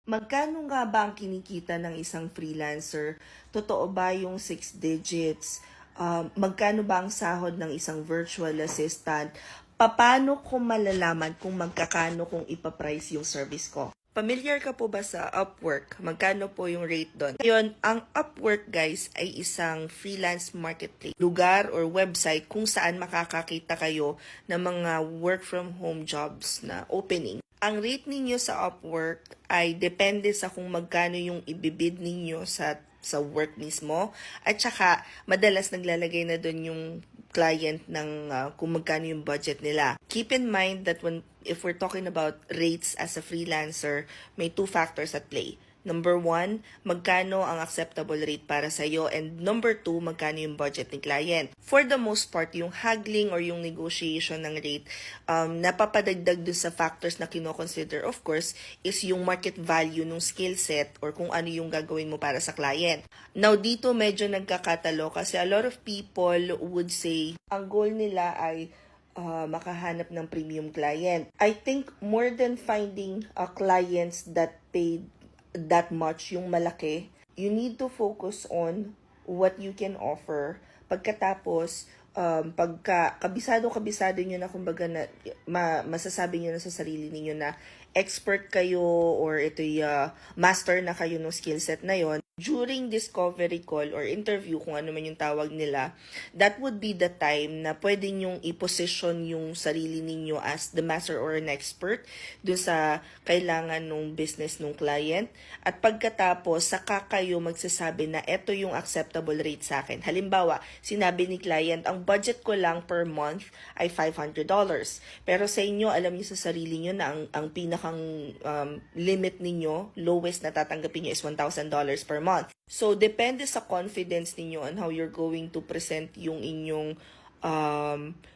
Magkano nga ba ang kinikita ng isang freelancer? Totoo ba yung 6 digits? Magkano ba ang sahod ng isang virtual assistant? Paano ko malalaman kung magkakano kung ipaprice yung service ko? Familiar ka po ba sa Upwork? Magkano po yung rate doon? Ngayon, ang Upwork guys ay isang freelance marketplace. Lugar or website kung saan makakakita kayo ng mga work from home jobs na opening. Ang rate ninyo sa Upwork ay depende sa kung magkano yung ibibid ninyo sa work mismo. At saka, madalas naglalagay na doon yung client ng kung magkano yung budget nila. Keep in mind that if we're talking about rates as a freelancer, may 2 factors at play. Number 1, magkano ang acceptable rate para sa iyo, and number 2, magkano yung budget ng client. For the most part, yung haggling or yung negotiation ng rate, napapadagdag dun sa factors na kino-consider, of course, is yung market value ng skill set or kung ano yung gagawin mo para sa client. Now, dito medyo nagkakatalo kasi a lot of people would say, ang goal nila ay makahanap ng premium client. I think more than finding clients that paid that much, yung malaki, you need to focus on what you can offer. Pagkatapos, pagka kabisado nyo na, kumbaga na, masasabi nyo na sa sarili niyo na expert kayo or ito'y master na kayo ng skill set na yon, during discovery call or interview, kung ano man yung tawag nila, that would be the time na pwede nyong i-position yung sarili ninyo as the master or an expert dun sa kailangan ng business ng client. At pagkatapos, saka kayo magsasabi na eto yung acceptable rate sa akin. Halimbawa, sinabi ni client, ang budget ko lang per month ay $500. Pero sa inyo, alam niyo sa sarili niyo na ang pinakang limit ninyo, lowest na tatanggapin niyo is $1,000 per month. So, depende sa confidence ninyo on how you're going to present yung inyong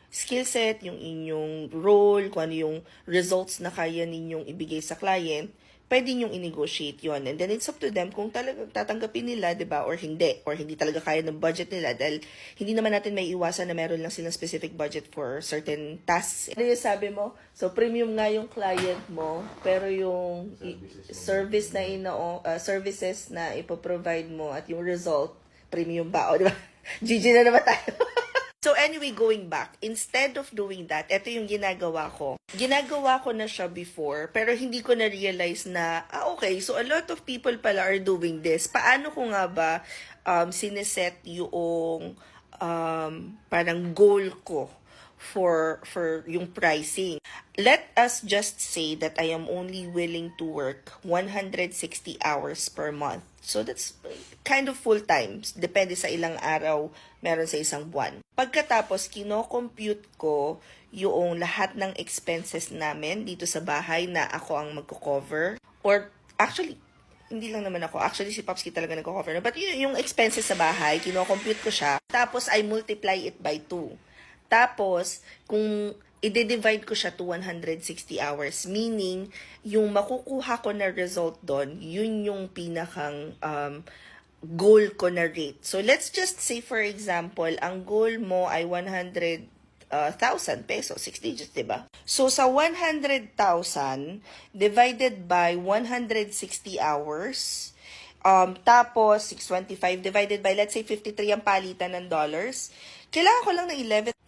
skill set, yung inyong role, kung ano yung results na kaya ninyong ibigay sa client, pwede nyong i-negotiate yon. And then it's up to them kung talagang tatanggapin nila, di ba, or hindi talaga kaya ng budget nila, dahil hindi naman natin may iwasan na meron lang silang specific budget for certain tasks. Ano yung sabi mo? So, premium nga yung client mo, pero yung services na ipoprovide mo at yung result, premium ba? O, di ba? GG na naman tayo. So anyway, going back, instead of doing that, ito yung ginagawa ko. Ginagawa ko na siya before, pero hindi ko na-realize na, okay, so a lot of people pala are doing this. Paano ko nga ba sineset yung parang goal ko for yung pricing? Let us just say that I am only willing to work 160 hours per month. So that's kind of full time. Depende sa ilang araw meron sa isang buwan. Pagkatapos, kino-compute ko yung lahat ng expenses namin dito sa bahay na ako ang magko-cover. Or actually, hindi lang naman ako. Actually, si Popsky talaga nagko-cover. But yung expenses sa bahay, kino-compute ko siya. Tapos, I multiply it by 2. Tapos, kung i-divide ko siya to 160 hours, meaning, yung makukuha ko na result doon, yun yung pinakang goal ko na rate. So, let's just say, for example, ang goal mo ay 100,000 pesos, 6 digits, diba? So, sa 100,000 divided by 160 hours, tapos 625 divided by, let's say, 53 ang palitan ng dollars, kailangan ko lang ng $11.79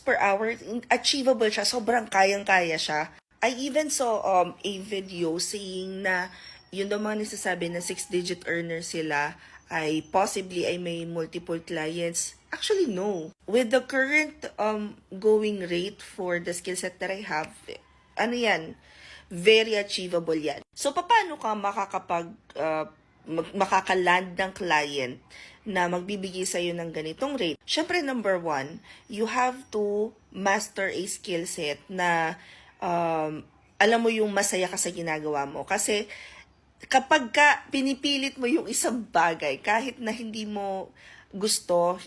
per hour. Achievable siya. Sobrang kayang-kaya siya. I even saw a video saying na yun daw mga nasasabi na 6-digit earner sila ay possibly ay may multiple clients. Actually, no. With the current going rate for the skill set that I have, ano yan? Very achievable yan. So, paano ka makakaland ng client na magbibigay sa'yo ng ganitong rate? Syempre, number 1, you have to master a skill set na alam mo yung masaya ka sa ginagawa mo. Kasi, kapag pinipilit mo yung isang bagay, kahit na hindi mo gusto,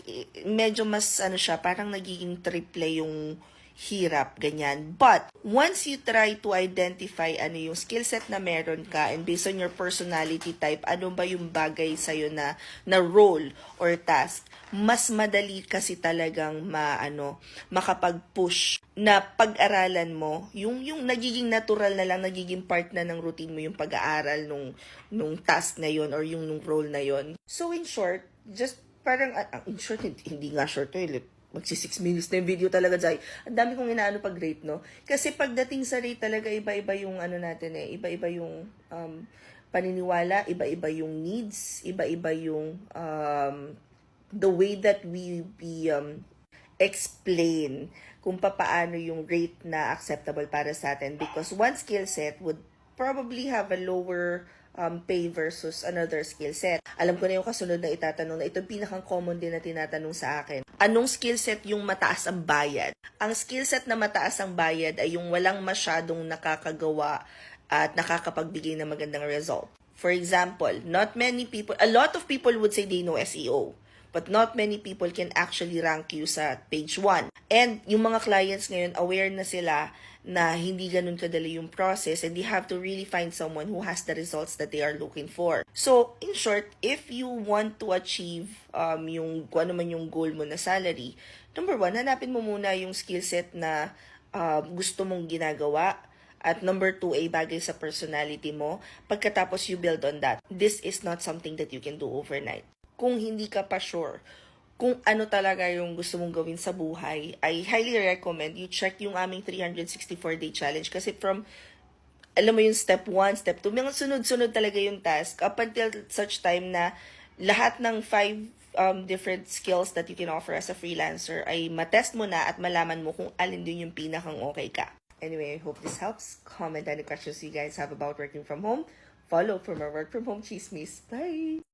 medyo mas parang nagiging triple yung hirap, ganyan. But, once you try to identify ano yung skill set na meron ka and based on your personality type, ano ba yung bagay sa'yo na role or task, mas madali kasi talagang makapag-push na pag-aralan mo, yung nagiging natural na lang, nagiging part na ng routine mo yung pag-aaral nung task na yon or yung nung role na yon. So, in short, just parang, in short, hindi nga short to, magsi 6 minutes na yung video talaga, Jai. Ang dami kong inaano pag-rate, no? Kasi pagdating sa rate talaga, iba-iba yung natin iba-iba yung paniniwala, iba-iba yung needs, iba-iba yung the way that we explain kung paano yung rate na acceptable para sa atin. Because one skill set would probably have a lower pay versus another skill set. Alam ko na yung kasunod na itatanong na ito pinakang common din na tinatanong sa akin. Anong skill set yung mataas ang bayad? Ang skill set na mataas ang bayad ay yung walang masyadong nakakagawa at nakakapagbigay ng magandang result. For example, a lot of people would say they know SEO. But not many people can actually rank you sa page 1. And yung mga clients ngayon, aware na sila na hindi ganun kadali yung process and they have to really find someone who has the results that they are looking for. So, in short, if you want to achieve kung ano man yung goal mo na salary, number 1, hanapin mo muna yung skill set na gusto mong ginagawa. At number 2, ay bagay sa personality mo. Pagkatapos, you build on that. This is not something that you can do overnight. Kung hindi ka pa sure kung ano talaga yung gusto mong gawin sa buhay, I highly recommend you check yung aming 364-day challenge. Kasi alam mo yung step 1, step 2, mga sunod-sunod talaga yung task up until such time na lahat ng 5 different skills that you can offer as a freelancer ay matest mo na at malaman mo kung alin din yung pinakang okay ka. Anyway, I hope this helps. Comment any questions you guys have about working from home. Follow for more work from home chismis. Bye!